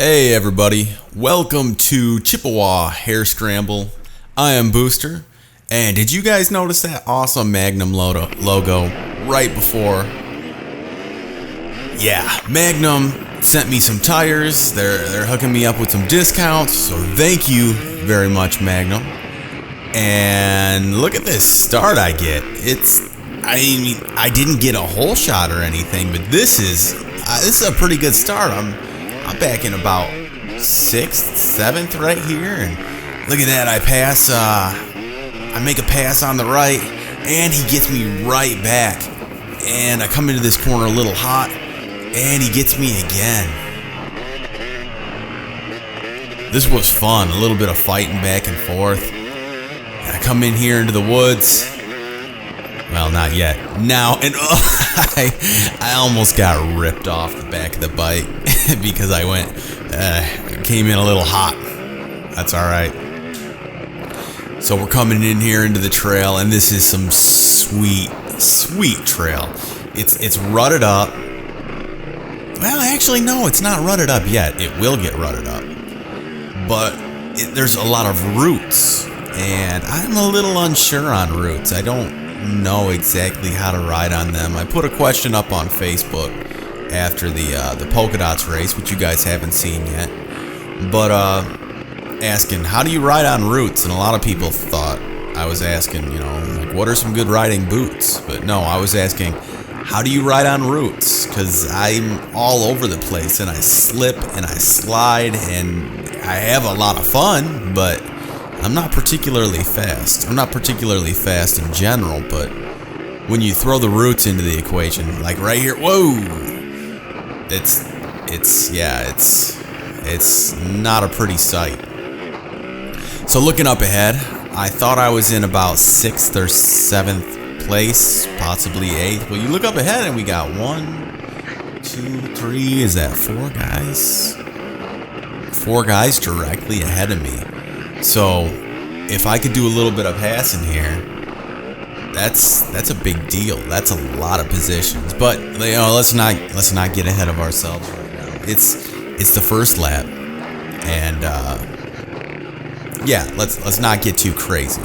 Hey everybody, welcome to Chippewa Hare Scramble. I am Booster, and did you guys notice that awesome Magnum logo right before? Yeah, Magnum sent me some tires. They're hooking me up with some discounts, so thank you very much, Magnum. And look at this start I get. I didn't get a whole shot or anything, but this is a pretty good start. I'm back in about 6th, 7th right here, and look at that. I make a pass on the right, and he gets me right back, and I come into this corner a little hot, and he gets me again. This was fun, a little bit of fighting back and forth, and I come in here into the woods. Well, not yet. Now, and I almost got ripped off the back of the bike because I came in a little hot. That's all right. So we're coming in here into the trail, and this is some sweet trail. It's rutted up. Well, actually, no, it's not rutted up yet. It will get rutted up. But there's a lot of roots, and I'm a little unsure on roots. I don't know exactly how to ride on them. I put a question up on Facebook after the polka dots race, which you guys haven't seen yet, but asking how do you ride on roots, and a lot of people thought I was asking, like, what are some good riding boots? But no, I was asking, how do you ride on roots? Because I'm all over the place, and I slip and I slide, and I have a lot of fun, but I'm not particularly fast. I'm not particularly fast in general, but when you throw the roots into the equation, like right here, whoa, it's not a pretty sight. So looking up ahead, I thought I was in about 6th or 7th place, possibly 8th. Well, you look up ahead and we got 1, 2, 3, is that 4 guys? 4 guys directly ahead of me. So, if I could do a little bit of passing here, that's a big deal. That's a lot of positions. But let's not get ahead of ourselves right now. It's the first lap, and let's not get too crazy.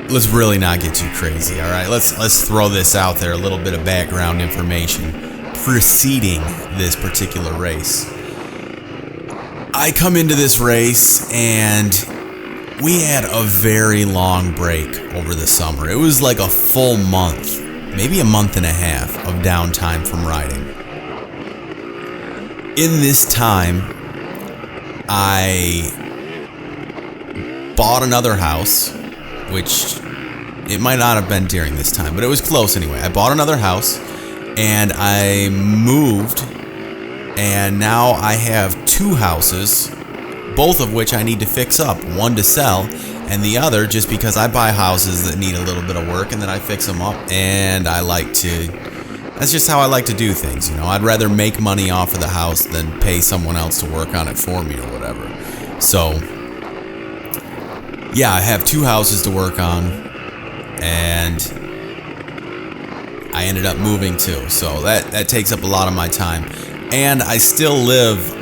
Let's really not get too crazy. All right, let's throw this out there. A little bit of background information preceding this particular race. I come into this race, and we had a very long break over the summer. It was like a full month, maybe a month and a half of downtime from riding. In this time, I bought another house, which it might not have been during this time, but it was close anyway. I bought another house, and I moved. And now I have 2 houses, both of which I need to fix up. One to sell, and the other just because I buy houses that need a little bit of work, and then I fix them up. And that's just how I like to do things, I'd rather make money off of the house than pay someone else to work on it for me or whatever. So, yeah, I have 2 houses to work on, and I ended up moving too. So that takes up a lot of my time. And I still live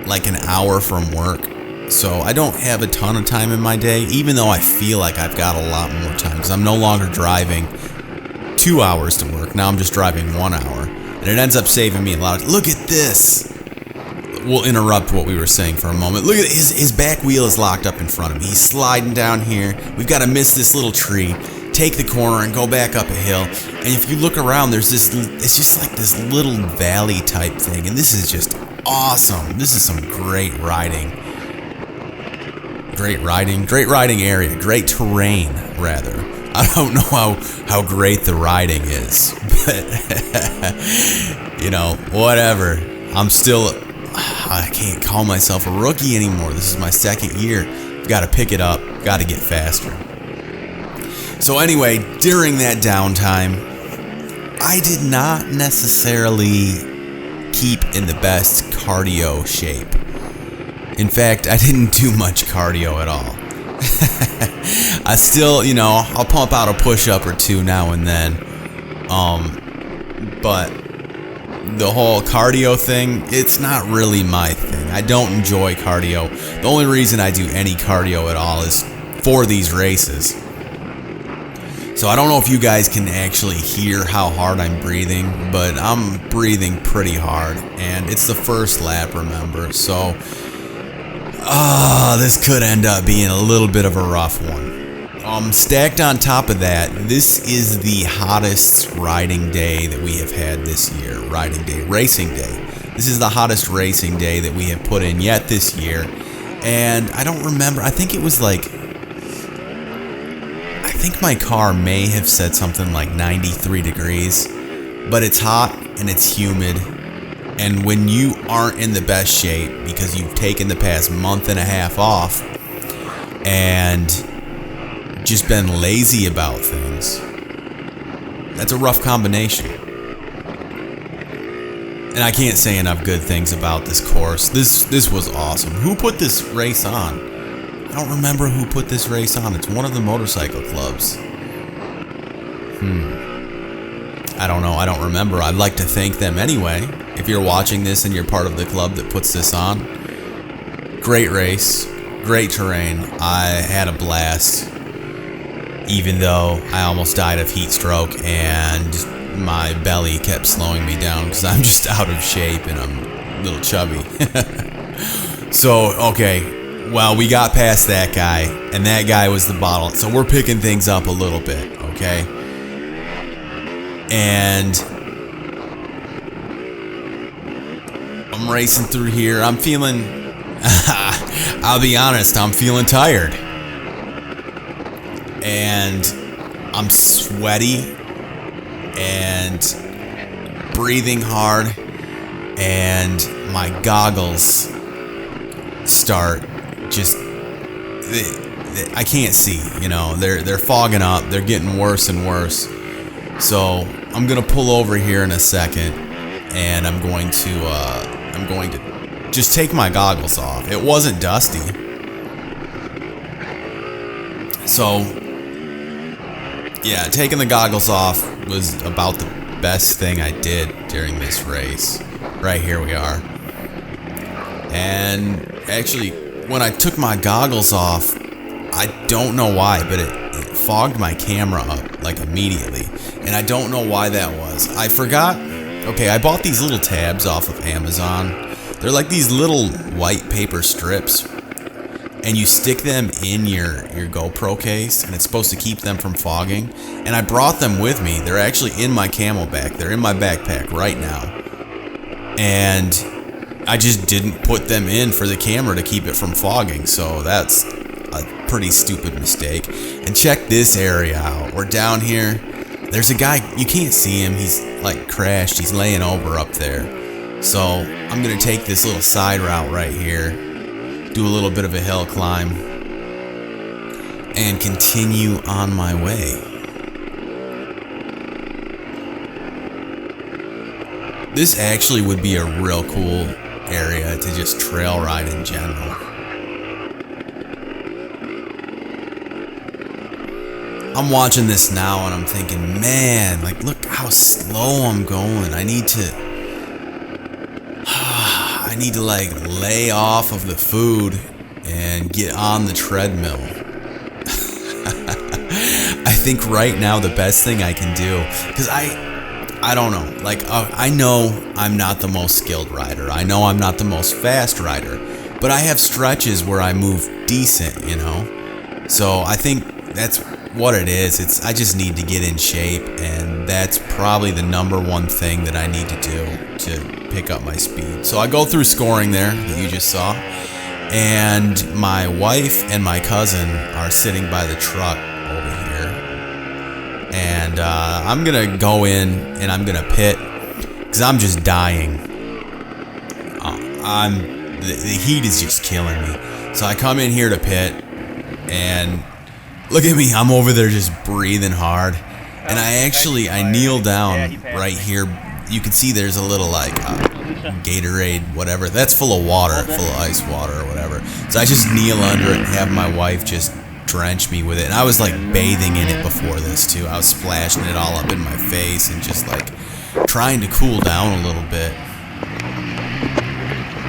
like an hour from work, so I don't have a ton of time in my day, even though I feel like I've got a lot more time, because I'm no longer driving 2 hours to work. Now I'm just driving 1 hour, and it ends up saving me a lot. Look at this. We'll interrupt what we were saying for a moment. Look at his back wheel is locked up in front of me. He's sliding down here. We've got to miss this little tree, take the corner, and go back up a hill. And if you look around, it's just like this little valley type thing, and this is just awesome. This is some great riding area, great terrain rather. I don't know how great the riding is, but whatever. I can't call myself a rookie anymore. This is my 2nd year. Got to pick it up, got to get faster. So anyway, during that downtime, I did not necessarily keep in the best cardio shape. In fact, I didn't do much cardio at all. I still, I'll pump out a push-up or 2 now and then. But the whole cardio thing, it's not really my thing. I don't enjoy cardio. The only reason I do any cardio at all is for these races. So I don't know if you guys can actually hear how hard I'm breathing, but I'm breathing pretty hard, and it's the first lap, remember, so this could end up being a little bit of a rough one. Stacked on top of that, this is the hottest riding day that we have had this year. Racing day. This is the hottest racing day that we have put in yet this year, and I don't remember, I think it was like, I think my car may have said something like 93 degrees, but it's hot and it's humid, and when you aren't in the best shape because you've taken the past month and a half off and just been lazy about things, that's a rough combination. And I can't say enough good things about this course. This was awesome. Who put this race on? I don't remember who put this race on. It's one of the motorcycle clubs. I don't know. I don't remember. I'd like to thank them anyway. If you're watching this and you're part of the club that puts this on, great race, great terrain. I had a blast, even though I almost died of heat stroke and my belly kept slowing me down because I'm just out of shape and I'm a little chubby. So, okay. Well, we got past that guy, and that guy was the bottle. So we're picking things up a little bit, okay? And I'm racing through here. I'm feeling, I'll be honest, I'm feeling tired. And I'm sweaty and breathing hard, and my goggles start just, I can't see, you know, they're fogging up, they're getting worse and worse. So I'm gonna pull over here in a second, and I'm going to just take my goggles off. It wasn't dusty, so yeah, taking the goggles off was about the best thing I did during this race. Right here we are. And actually, when I took my goggles off, I don't know why, but it fogged my camera up like immediately, and I don't know why that was. I forgot. Okay, I bought these little tabs off of Amazon. They're like these little white paper strips, and you stick them in your GoPro case, and it's supposed to keep them from fogging. And I brought them with me. They're actually in my camelback. They're in my backpack right now, and I just didn't put them in for the camera to keep it from fogging, so that's a pretty stupid mistake. And check this area out. We're down here. There's a guy, you can't see him, he's like crashed, he's laying over up there. So I'm gonna take this little side route right here, do a little bit of a hill climb, and continue on my way. This actually would be a real cool area to just trail ride in general. I'm watching this now and I'm thinking, man, like, look how slow I'm going. I need to like lay off of the food and get on the treadmill. I think right now the best thing I can do, because I don't know, like, I know I'm not the most skilled rider. I know I'm not the most fast rider, but I have stretches where I move decent, you know? So I think that's what it is. I just need to get in shape, and that's probably the number one thing that I need to do to pick up my speed. So I go through scoring there that you just saw, and my wife and my cousin are sitting by the truck over here, and I'm gonna go in and I'm gonna pit because I'm just dying. The heat is just killing me. So I come in here to pit, and look at me, I'm over there just breathing hard. And I kneel down right here. You can see there's a little like Gatorade, whatever. That's full of water, full of ice water or whatever. So I just kneel under it and have my wife just drench me with it. And I was like bathing in it before this too. I was splashing it all up in my face and just like trying to cool down a little bit.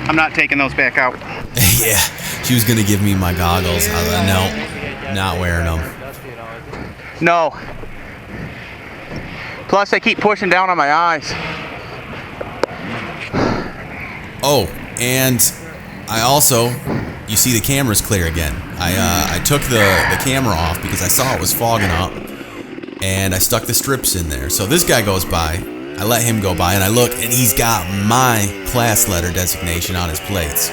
I'm not taking those back out. Yeah, she was gonna give me my goggles. No, not wearing them. No. Plus, they keep pushing down on my eyes. Oh, and I also, you see the camera's clear again. I took the camera off because I saw it was fogging up, and I stuck the strips in there. So this guy goes by, I let him go by, and I look, and he's got my class letter designation on his plates.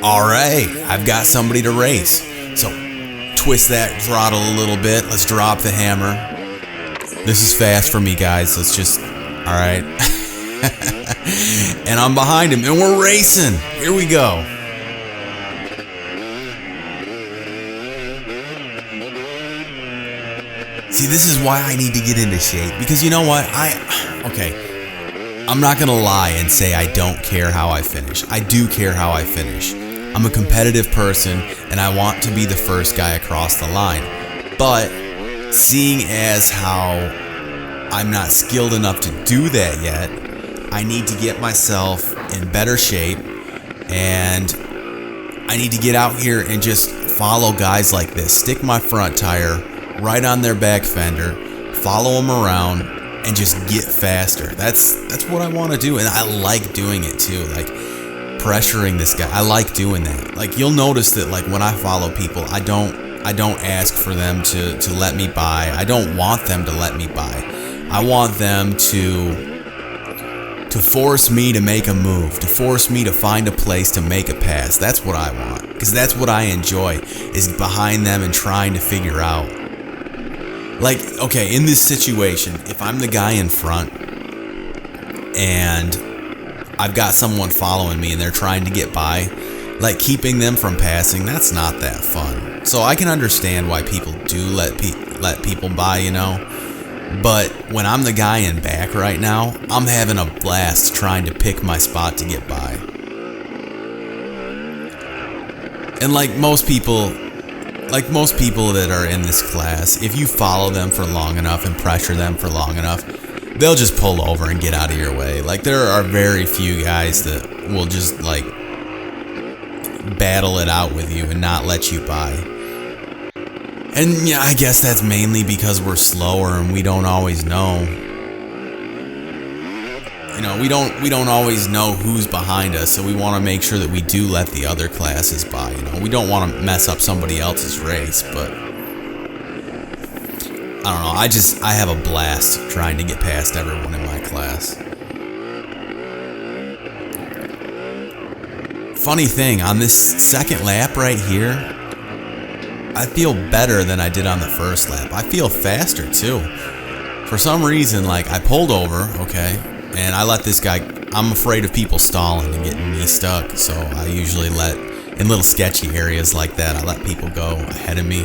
All right, I've got somebody to race. So twist that throttle a little bit. Let's drop the hammer. This is fast for me, guys. Let's just, all right. And I'm behind him, and we're racing. Here we go. See, this is why I need to get into shape, because you know what? I'm not gonna lie and say I don't care how I finish. I do care how I finish. I'm a competitive person, and I want to be the first guy across the line. But seeing as how I'm not skilled enough to do that yet, I need to get myself in better shape, and I need to get out here and just follow guys like this. Stick my front tire right on their back fender, follow them around, and just get faster. That's what I want to do, and I like doing it too. Like pressuring this guy, I like doing that. Like you'll notice that like when I follow people, I don't ask for them to let me by. I don't want them to let me by. I want them to force me to make a move, to force me to find a place to make a pass. That's what I want, because that's what I enjoy, is behind them and trying to figure out. Like, okay, in this situation, if I'm the guy in front and I've got someone following me and they're trying to get by, like keeping them from passing, that's not that fun. So I can understand why people do let people by, you know. But when I'm the guy in back right now, I'm having a blast trying to pick my spot to get by. And like most people that are in this class, if you follow them for long enough and pressure them for long enough, they'll just pull over and get out of your way. Like there are very few guys that will just like battle it out with you and not let you by. And yeah, I guess that's mainly because we're slower and we don't always know. You know, we don't always know who's behind us, so we want to make sure that we do let the other classes by. You know, we don't want to mess up somebody else's race, but I don't know. I have a blast trying to get past everyone in my class. Funny thing, on this second lap right here, I feel better than I did on the first lap. I feel faster too. For some reason, like I pulled over, okay, and I let this guy, I'm afraid of people stalling and getting me stuck, so I usually in little sketchy areas like that, I let people go ahead of me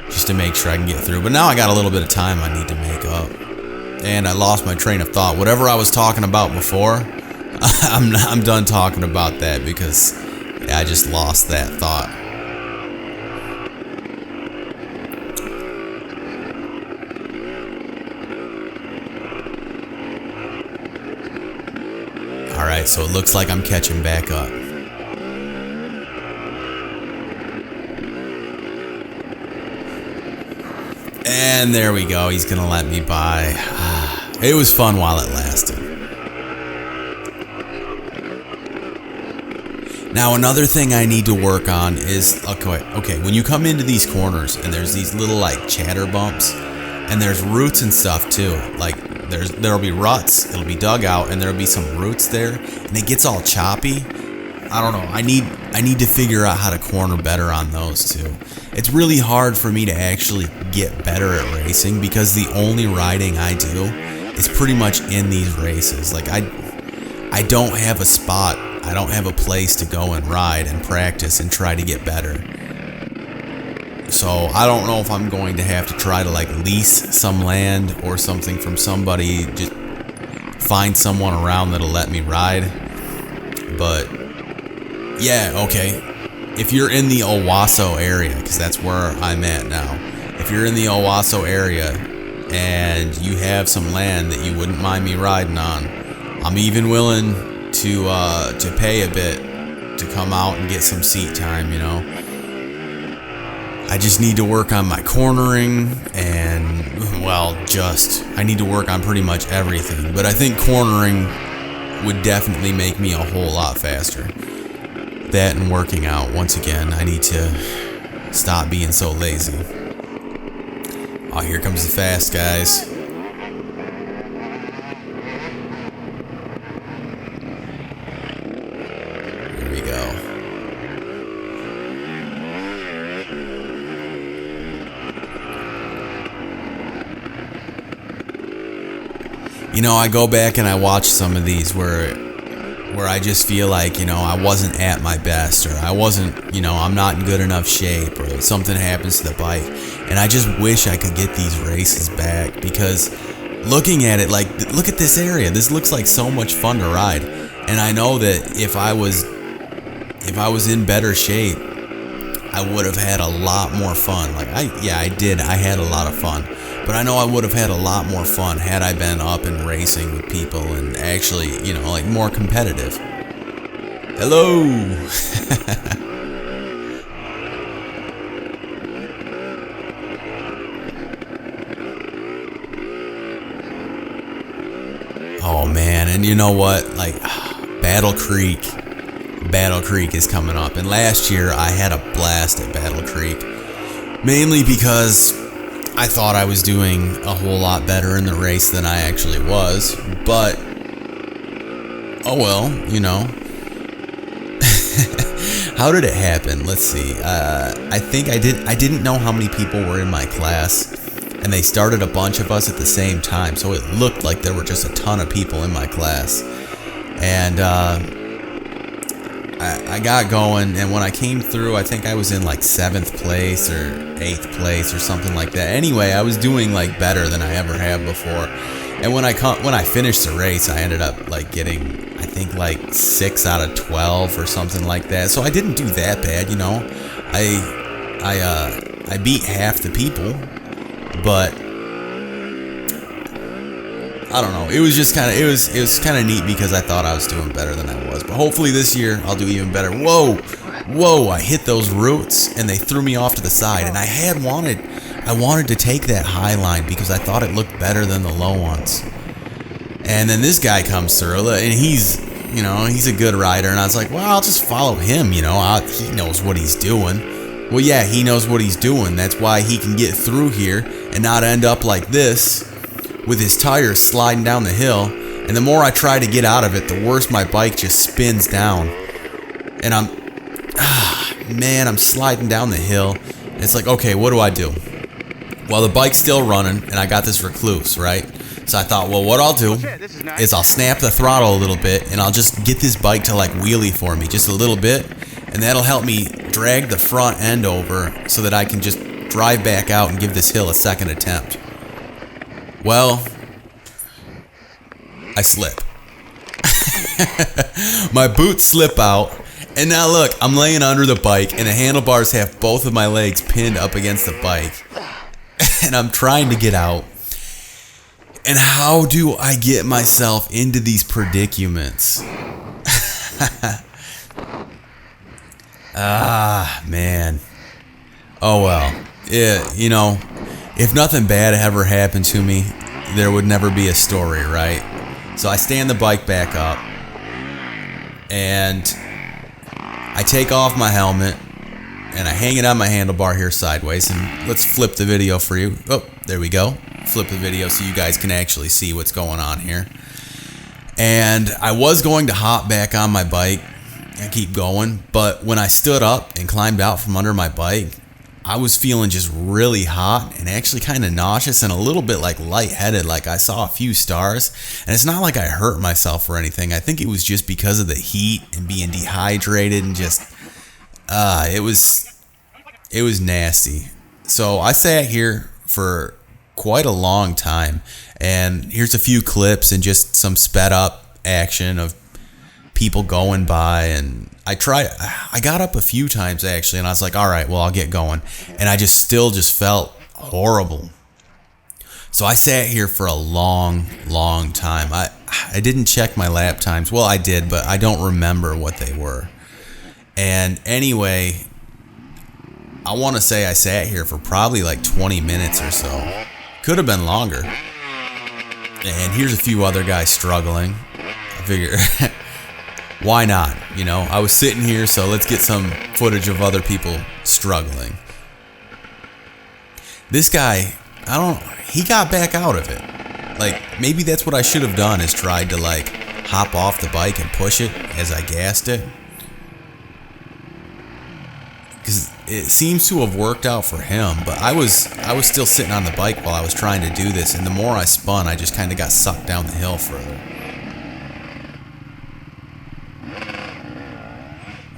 just to make sure I can get through. But now I got a little bit of time I need to make up. And I lost my train of thought. Whatever I was talking about before, I'm done talking about that because I just lost that thought. Alright, so it looks like I'm catching back up. And there we go, he's gonna let me by. It was fun while it lasted. Now another thing I need to work on is, okay, when you come into these corners and there's these little like chatter bumps, and there's roots and stuff too, like there'll be ruts, it'll be dug out, and there'll be some roots there, and it gets all choppy. I don't know, I need to figure out how to corner better on those too. It's really hard for me to actually get better at racing because the only riding I do is pretty much in these races. Like I don't have a spot, I don't have a place to go and ride and practice and try to get better. So I don't know if I'm going to have to try to like lease some land or something from somebody, just find someone around that'll let me ride. But yeah, okay. If you're in the Owasso area, because that's where I'm at now. If you're in the Owasso area, and you have some land that you wouldn't mind me riding on, I'm even willing to pay a bit to come out and get some seat time, you know. I just need to work on my cornering and, well, I need to work on pretty much everything. But I think cornering would definitely make me a whole lot faster. That and working out. Once again, I need to stop being so lazy. Oh, here comes the fast guys. Here we go. You know, I go back and I watch some of these where I just feel like, you know, I wasn't at my best, or I wasn't, you know, I'm not in good enough shape, or something happens to the bike. And I just wish I could get these races back, because looking at it, like, look at this area. This looks like so much fun to ride. And I know that if I was in better shape, I would have had a lot more fun. Like, I did. I had a lot of fun. But I know I would have had a lot more fun had I been up and racing with people and actually, you know, like, more competitive. Hello! Oh man, and you know what? Like, Battle Creek is coming up. And last year I had a blast at Battle Creek. Mainly because I thought I was doing a whole lot better in the race than I actually was, but oh well, you know. How did it happen? Let's see. I think I didn't know how many people were in my class, and they started a bunch of us at the same time, so it looked like there were just a ton of people in my class. And I got going, and when I came through, I think I was in like 7th place or 8th place or something like that. Anyway, I was doing like better than I ever have before. And when I finished the race, I ended up like getting, I think, like 6 out of 12 or something like that. So I didn't do that bad, you know. I beat half the people, but I don't know. It was just kind of, it was kind of neat because I thought I was doing better than I was. But hopefully this year I'll do even better. Whoa! I hit those roots and they threw me off to the side. And I wanted to take that high line because I thought it looked better than the low ones. And then this guy comes through, and he's a good rider. And I was like, well, I'll just follow him. You know, he knows what he's doing. Well, yeah, he knows what he's doing. That's why he can get through here and not end up like this, with his tires sliding down the hill. And the more I try to get out of it, the worse my bike just spins down. And I'm sliding down the hill. And it's like, okay, what do I do? Well, the bike's still running, and I got this Rekluse, right? So I thought, well, what I'll do is I'll snap the throttle a little bit, and I'll just get this bike to like wheelie for me, just a little bit. And that'll help me drag the front end over so that I can just drive back out and give this hill a second attempt. Well, I slip. My boots slip out, and now look, I'm laying under the bike, and the handlebars have both of my legs pinned up against the bike. And I'm trying to get out. And how do I get myself into these predicaments? Man. Oh well. Yeah, you know, if nothing bad ever happened to me, there would never be a story, right? So I stand the bike back up, and I take off my helmet, and I hang it on my handlebar here sideways, and let's flip the video for you. Oh, there we go. Flip the video so you guys can actually see what's going on here. And I was going to hop back on my bike and keep going, but when I stood up and climbed out from under my bike, I was feeling just really hot and actually kind of nauseous and a little bit like lightheaded, like I saw a few stars. And it's not like I hurt myself or anything. I think it was just because of the heat and being dehydrated and just it was nasty. So I sat here for quite a long time, and here's a few clips and just some sped up action of people going by. And I got up a few times actually, and I was like, all right, well, I'll get going. And I still felt horrible. So I sat here for a long time. I didn't check my lap times. Well, I did, but I don't remember what they were. And anyway, I want to say I sat here for probably like 20 minutes or so. Could have been longer. And here's a few other guys struggling. I figure, why not? You know, I was sitting here, so let's get some footage of other people struggling. This guy, he got back out of it. Like, maybe that's what I should have done, is tried to like hop off the bike and push it as I gassed it. Because it seems to have worked out for him, but I was still sitting on the bike while I was trying to do this, and the more I spun, I just kind of got sucked down the hill further.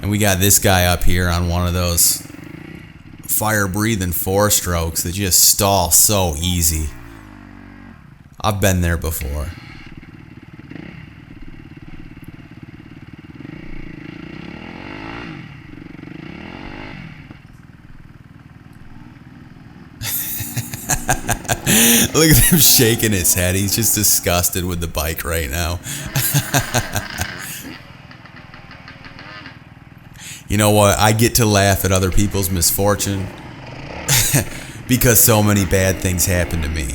And we got this guy up here on one of those fire-breathing 4-strokes that just stall so easy. I've been there before. Look at him shaking his head. He's just disgusted with the bike right now. You know what? I get to laugh at other people's misfortune because so many bad things happen to me.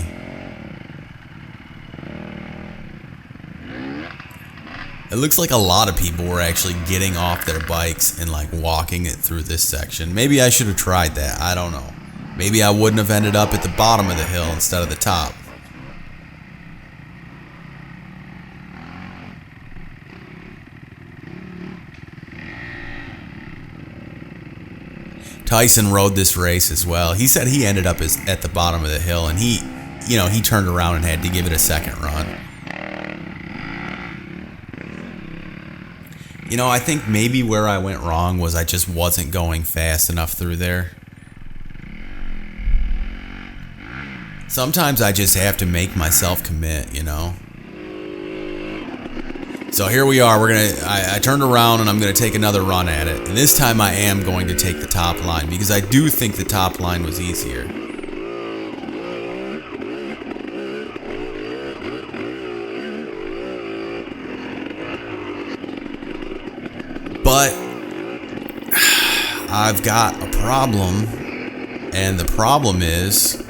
It looks like a lot of people were actually getting off their bikes and like walking it through this section. Maybe I should have tried that. I don't know. Maybe I wouldn't have ended up at the bottom of the hill instead of the top. Tyson rode this race as well. He said he ended up at the bottom of the hill, and he turned around and had to give it a second run. You know, I think maybe where I went wrong was I just wasn't going fast enough through there. Sometimes I just have to make myself commit, you know. So here we are. I turned around and I'm gonna take another run at it. And this time I am going to take the top line because I do think the top line was easier. But I've got a problem, and the problem is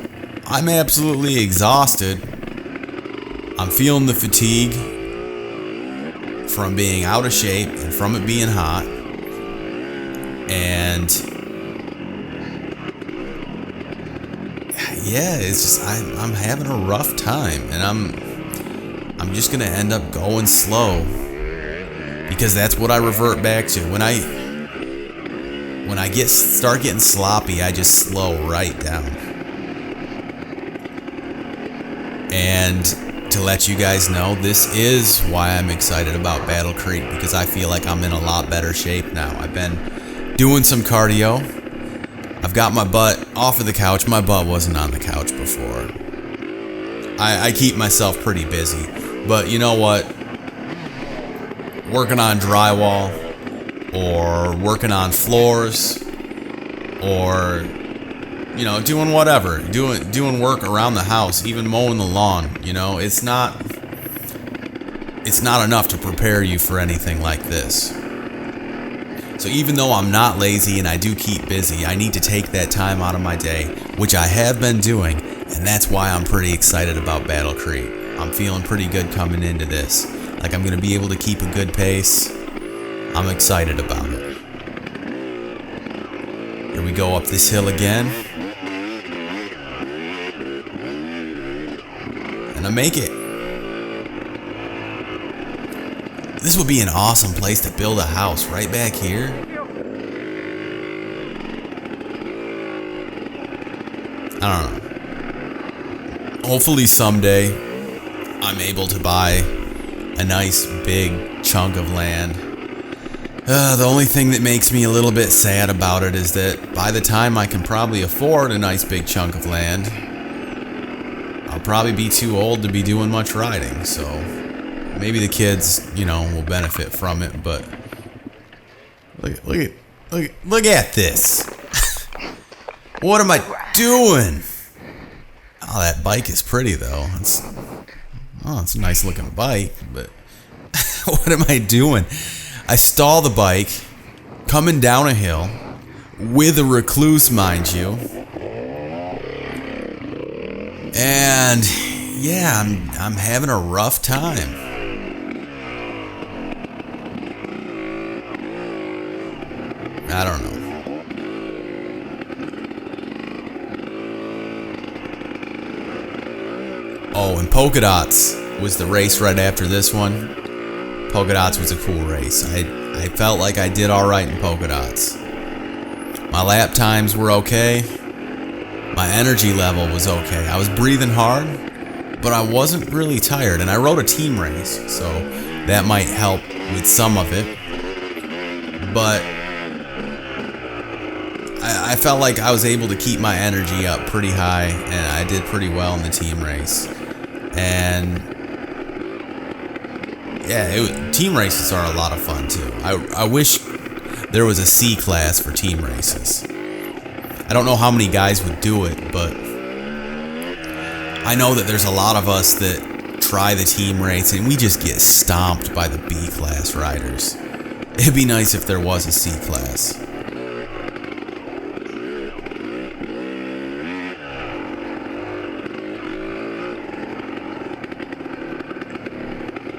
I'm absolutely exhausted. I'm feeling the fatigue from being out of shape and from it being hot. And yeah, it's just I'm having a rough time, and I'm just gonna end up going slow because that's what I revert back to. When I start getting sloppy, I just slow right down. And to let you guys know, this is why I'm excited about Battle Creek, because I feel like I'm in a lot better shape now. I've been doing some cardio. I've got my butt off of the couch. My butt wasn't on the couch before. I keep myself pretty busy. But you know what? Working on drywall, or working on floors, or you know, doing whatever, doing work around the house, even mowing the lawn, you know, it's not enough to prepare you for anything like this. So even though I'm not lazy and I do keep busy, I need to take that time out of my day, which I have been doing, and that's why I'm pretty excited about Battle Creek. I'm feeling pretty good coming into this. Like I'm gonna be able to keep a good pace. I'm excited about it. Here we go up this hill again. And I make it. This would be an awesome place to build a house, right back here. I don't know. Hopefully someday I'm able to buy a nice big chunk of land. The only thing that makes me a little bit sad about it is that by the time I can probably afford a nice big chunk of land, I'll probably be too old to be doing much riding, so maybe the kids, you know, will benefit from it, but look at this. What am I doing? Oh, that bike is pretty though. It's a nice looking bike, but what am I doing? I stall the bike, coming down a hill, with a Rekluse, mind you. And yeah, I'm having a rough time. I don't know. Oh, and Polka Dots was the race right after this one. Polka Dots was a cool race. I felt like I did alright in Polka Dots. My lap times were okay. My energy level was okay. I was breathing hard, but I wasn't really tired. And I rode a team race, so that might help with some of it. But I felt like I was able to keep my energy up pretty high, and I did pretty well in the team race. And yeah, team races are a lot of fun too. I wish there was a C class for team races. I don't know how many guys would do it, but I know that there's a lot of us that try the team race and we just get stomped by the B class riders. It'd be nice if there was a C class.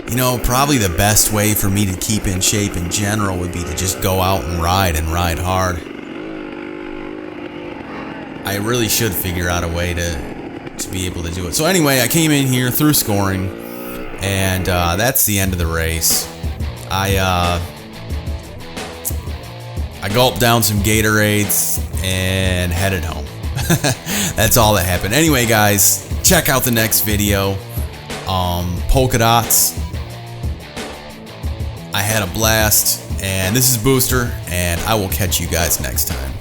You know, probably the best way for me to keep in shape in general would be to just go out and ride hard. I really should figure out a way to be able to do it. So anyway, I came in here through scoring, and that's the end of the race. I gulped down some Gatorades and headed home. That's all that happened. Anyway, guys, check out the next video. Polka Dots. I had a blast, and this is Booster, and I will catch you guys next time.